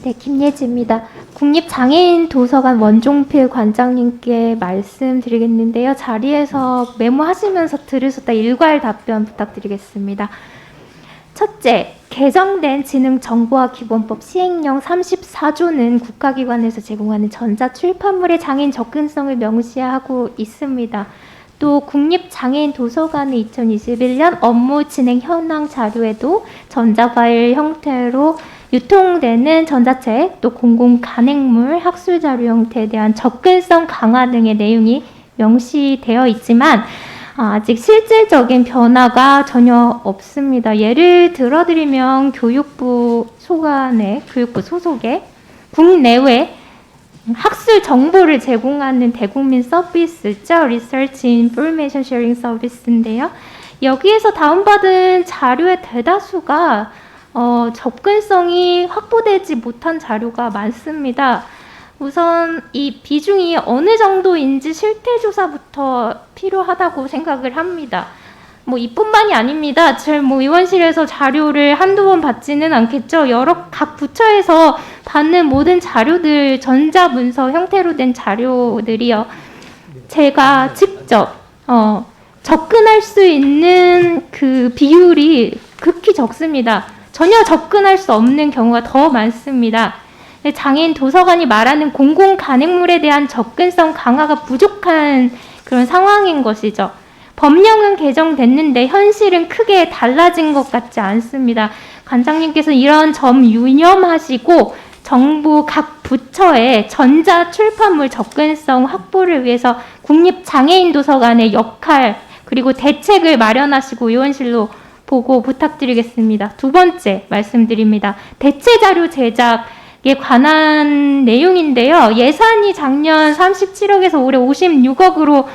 네, 김예지입니다. 국립장애인 도서관 원종필 관장님께 말씀드리겠는데요. 자리에서 메모하시면서 들으셨다 일괄 답변 부탁드리겠습니다. 첫째, 개정된 지능정보화기본법 시행령 34조는 국가기관에서 제공하는 전자출판물의 장애인 접근성을 명시하고 있습니다. 또 국립장애인 도서관의 2021년 업무 진행 현황 자료에도 전자파일 형태로 유통되는 전자책, 또 공공 간행물, 학술 자료 형태에 대한 접근성 강화 등의 내용이 명시되어 있지만 아직 실질적인 변화가 전혀 없습니다. 예를 들어드리면 교육부 소속의 국내외 학술 정보를 제공하는 대국민 서비스죠. Research Information Sharing 서비스인데요. 여기에서 다운받은 자료의 대다수가 접근성이 확보되지 못한 자료가 많습니다. 우선 이 비중이 어느 정도인지 실태조사부터 필요하다고 생각을 합니다. 이뿐만이 아닙니다. 의원실에서 자료를 한두 번 받지는 않겠죠. 각 부처에서 받는 모든 자료들, 전자문서 형태로 된 자료들이요. 제가 직접 접근할 수 있는 그 비율이 극히 적습니다. 전혀 접근할 수 없는 경우가 더 많습니다. 장애인 도서관이 말하는 공공 간행물에 대한 접근성 강화가 부족한 그런 상황인 것이죠. 법령은 개정됐는데 현실은 크게 달라진 것 같지 않습니다. 관장님께서 이런 점 유념하시고 정부 각 부처의 전자출판물 접근성 확보를 위해서 국립장애인도서관의 역할 그리고 대책을 마련하시고 의원실로 보고 부탁드리겠습니다. 두 번째 말씀드립니다. 대체자료 제작에 관한 내용인데요. 예산이 작년 37억에서 올해 56억으로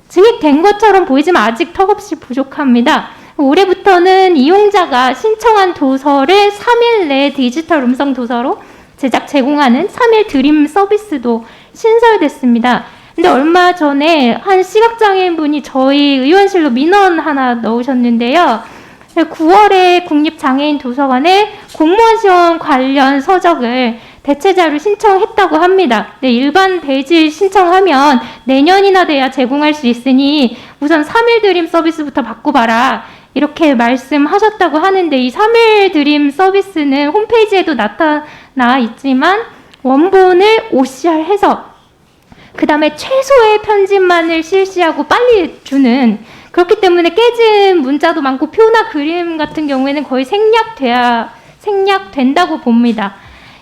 증액된 것처럼 보이지만 아직 턱없이 부족합니다. 올해부터는 이용자가 신청한 도서를 3일 내에 디지털 음성 도서로 제작 제공하는 3일 드림 서비스도 신설됐습니다. 근데 얼마 전에 한 시각장애인 분이 저희 의원실로 민원 하나 넣으셨는데요. 9월에 국립장애인 도서관에 공무원 시험 관련 서적을 대체자료 신청했다고 합니다. 네, 일반 대지 신청하면 내년이나 돼야 제공할 수 있으니 우선 3일 드림 서비스부터 바꿔봐라. 이렇게 말씀하셨다고 하는데 이 3일 드림 서비스는 홈페이지에도 나타나 있지만 원본을 OCR해서 그 다음에 최소의 편집만을 실시하고 빨리 주는 그렇기 때문에 깨진 문자도 많고 표나 그림 같은 경우에는 거의 생략된다고 봅니다.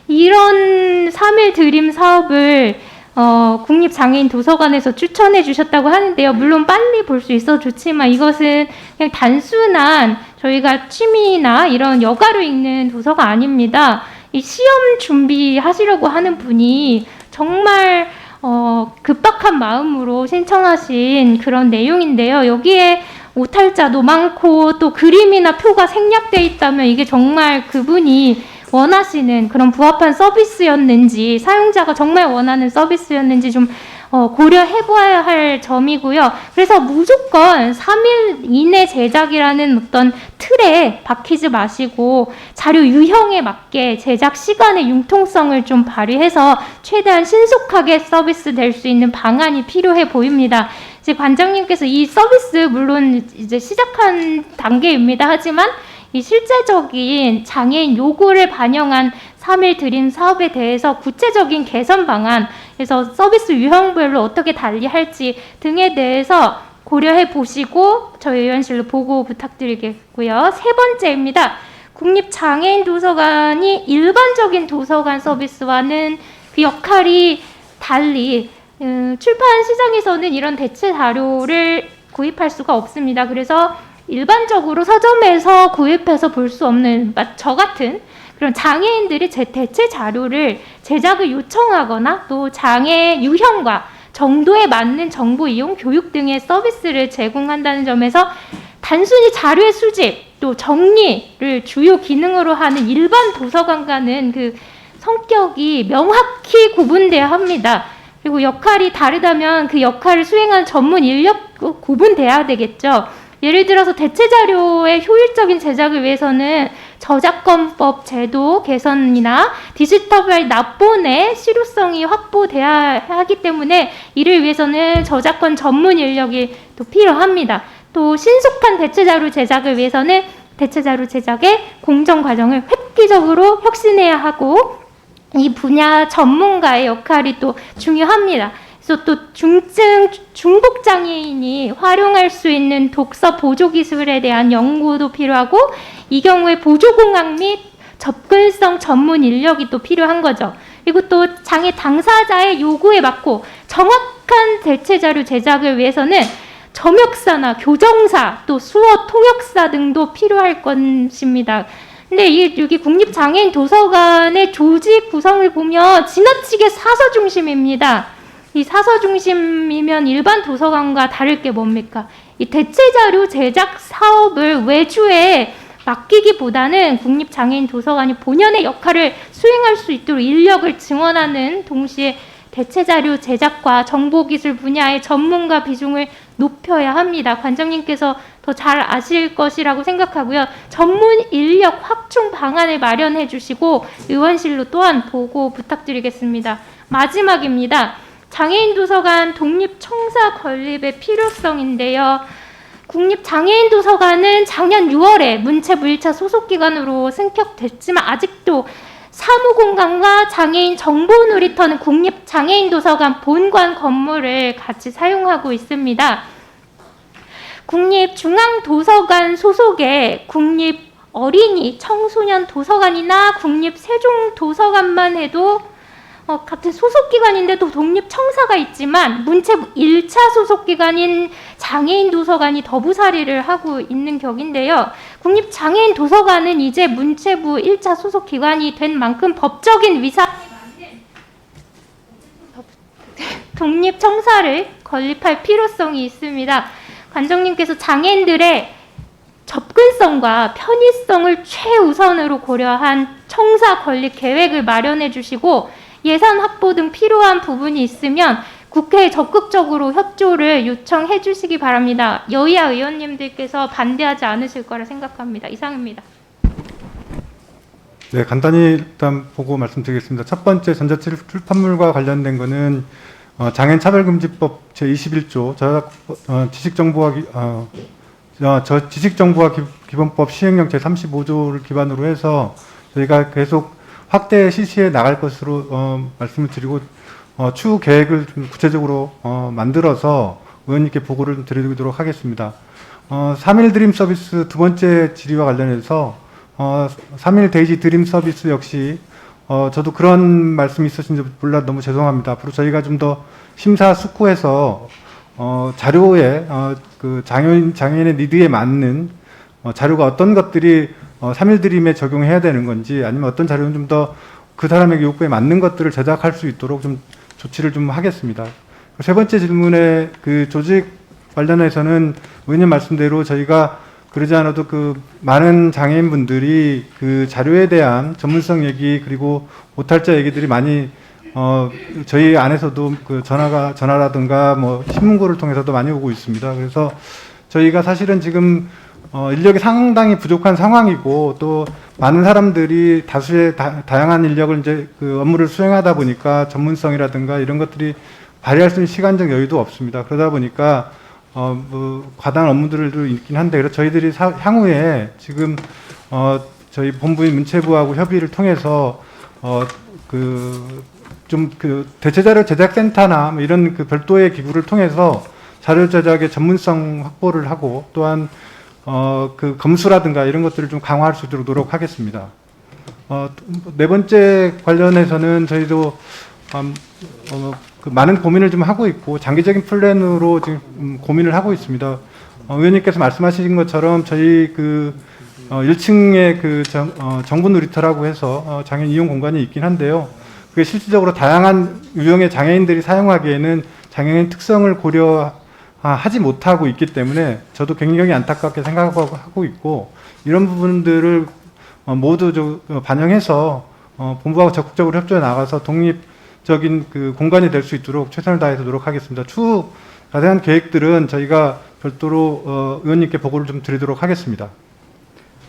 이런 3일 드림 사업을 국립장애인 도서관에서 추천해 주셨다고 하는데요. 물론 빨리 볼 수 있어 좋지만 이것은 그냥 단순한 저희가 취미나 이런 여가로 읽는 도서가 아닙니다. 이 시험 준비하시려고 하는 분이 정말 급박한 마음으로 신청하신 그런 내용인데요. 여기에 오탈자도 많고 또 그림이나 표가 생략돼 있다면 이게 정말 그분이 원하시는 그런 부합한 서비스였는지 사용자가 정말 원하는 서비스였는지 좀 고려해봐야 할 점이고요. 그래서 무조건 3일 이내 제작이라는 어떤 틀에 박히지 마시고 자료 유형에 맞게 제작 시간의 융통성을 좀 발휘해서 최대한 신속하게 서비스 될 수 있는 방안이 필요해 보입니다. 이제 관장님께서 이 서비스 물론 이제 시작한 단계입니다. 하지만 이 실제적인 장애인 요구를 반영한 3일 드림 사업에 대해서 구체적인 개선 방안, 그래서 서비스 유형별로 어떻게 달리할지 등에 대해서 고려해 보시고 저희 의원실로 보고 부탁드리겠고요. 세 번째입니다. 국립장애인 도서관이 일반적인 도서관 서비스와는 그 역할이 달리 출판 시장에서는 이런 대체 자료를 구입할 수가 없습니다. 그래서 일반적으로 서점에서 구입해서 볼 수 없는 저 같은 그런 장애인들이 대체 자료를 제작을 요청하거나 또 장애 유형과 정도에 맞는 정보 이용 교육 등의 서비스를 제공한다는 점에서 단순히 자료의 수집 또 정리를 주요 기능으로 하는 일반 도서관과는 그 성격이 명확히 구분돼야 합니다. 그리고 역할이 다르다면 그 역할을 수행하는 전문 인력도 구분돼야 되겠죠. 예를 들어서 대체 자료의 효율적인 제작을 위해서는 저작권법 제도 개선이나 디지털 납본의 실효성이 확보돼야 하기 때문에 이를 위해서는 저작권 전문 인력이 또 필요합니다. 또 신속한 대체자료 제작을 위해서는 대체자료 제작의 공정 과정을 획기적으로 혁신해야 하고 이 분야 전문가의 역할이 또 중요합니다. 그래서 또 중증 중복 장애인이 활용할 수 있는 독서 보조 기술에 대한 연구도 필요하고 이 경우에 보조 공학 및 접근성 전문 인력이 또 필요한 거죠. 그리고 또 장애 당사자의 요구에 맞고 정확한 대체자료 제작을 위해서는 점역사나 교정사, 또 수어 통역사 등도 필요할 것입니다. 근데 여기 국립장애인 도서관의 조직 구성을 보면 지나치게 사서 중심입니다. 이 사서 중심이면 일반 도서관과 다를 게 뭡니까? 이 대체자료 제작 사업을 외주에 맡기기보다는 국립장애인 도서관이 본연의 역할을 수행할 수 있도록 인력을 증원하는 동시에 대체자료 제작과 정보기술 분야의 전문가 비중을 높여야 합니다. 관장님께서 더 잘 아실 것이라고 생각하고요. 전문 인력 확충 방안을 마련해 주시고 의원실로 또한 보고 부탁드리겠습니다. 마지막입니다. 장애인 도서관 독립청사 건립의 필요성인데요. 국립장애인도서관은 작년 6월에 문체부 1차 소속기관으로 승격됐지만 아직도 사무공간과 장애인 정보놀이터는 국립장애인도서관 본관 건물을 같이 사용하고 있습니다. 국립중앙도서관 소속의 국립어린이 청소년 도서관이나 국립세종도서관만 해도 같은 소속기관인데도 독립청사가 있지만 문체부 1차 소속기관인 장애인도서관이 더부살이를 하고 있는 격인데요. 국립장애인도서관은 이제 문체부 1차 소속기관이 된 만큼 법적인 위상이 맞는 독립청사를 건립할 필요성이 있습니다. 관장님께서 장애인들의 접근성과 편의성을 최우선으로 고려한 청사 건립 계획을 마련해 주시고 예산 확보 등 필요한 부분이 있으면 국회에 적극적으로 협조를 요청해 주시기 바랍니다. 여야 의원님들께서 반대하지 않으실 거라 생각합니다. 이상입니다. 네, 간단히 일단 보고 말씀드리겠습니다. 첫 번째 전자출판물과 관련된 거는 장애인 차별금지법 제21조 지식정보화 기본법 시행령 제35조를 기반으로 해서 저희가 계속 확대 실시해 나갈 것으로 말씀을 드리고 추후 계획을 좀 구체적으로 만들어서 의원님께 보고를 좀 드리도록 하겠습니다. 3일 드림 서비스 두 번째 질의와 관련해서 3일 데이지 드림 서비스 역시 저도 그런 말씀이 있으신지 몰라 너무 죄송합니다. 앞으로 저희가 좀 더 심사숙고해서 자료에 그 장애인의 니드에 맞는 자료가 어떤 것들이 3일 드림에 적용해야 되는 건지 아니면 어떤 자료는 좀 더 그 사람에게 욕구에 맞는 것들을 제작할 수 있도록 좀 조치를 좀 하겠습니다. 세 번째 질문에 그 조직 관련해서는 의원님 말씀대로 저희가 그러지 않아도 그 많은 장애인분들이 그 자료에 대한 전문성 얘기 그리고 오탈자 얘기들이 많이 저희 안에서도 그 전화라든가 뭐 신문고를 통해서도 많이 오고 있습니다. 그래서 저희가 사실은 지금 인력이 상당히 부족한 상황이고 또 많은 사람들이 다수의 다양한 인력을 이제 그 업무를 수행하다 보니까 전문성이라든가 이런 것들이 발휘할 수 있는 시간적 여유도 없습니다. 그러다 보니까 뭐 과다한 업무들도 있긴 한데 그래서 저희들이 향후에 지금 저희 본부인 문체부하고 협의를 통해서 그 대체자료 제작센터나 뭐 이런 그 별도의 기구를 통해서 자료 제작의 전문성 확보를 하고 또한 그 검수라든가 이런 것들을 좀 강화할 수 있도록 노력하겠습니다. 네 번째 관련해서는 저희도 그 많은 고민을 좀 하고 있고 장기적인 플랜으로 지금 고민을 하고 있습니다. 의원님께서 말씀하신 것처럼 저희 그 1층에 그 정부 놀이터라고 해서 장애인 이용 공간이 있긴 한데요. 그게 실질적으로 다양한 유형의 장애인들이 사용하기에는 장애인 특성을 고려하지 못하고 있기 때문에 저도 굉장히 안타깝게 생각하고 있고 이런 부분들을 모두 반영해서 본부하고 적극적으로 협조해 나가서 독립적인 그 공간이 될 수 있도록 최선을 다해서 노력하겠습니다. 추후 자세한 계획들은 저희가 별도로 의원님께 보고를 좀 드리도록 하겠습니다.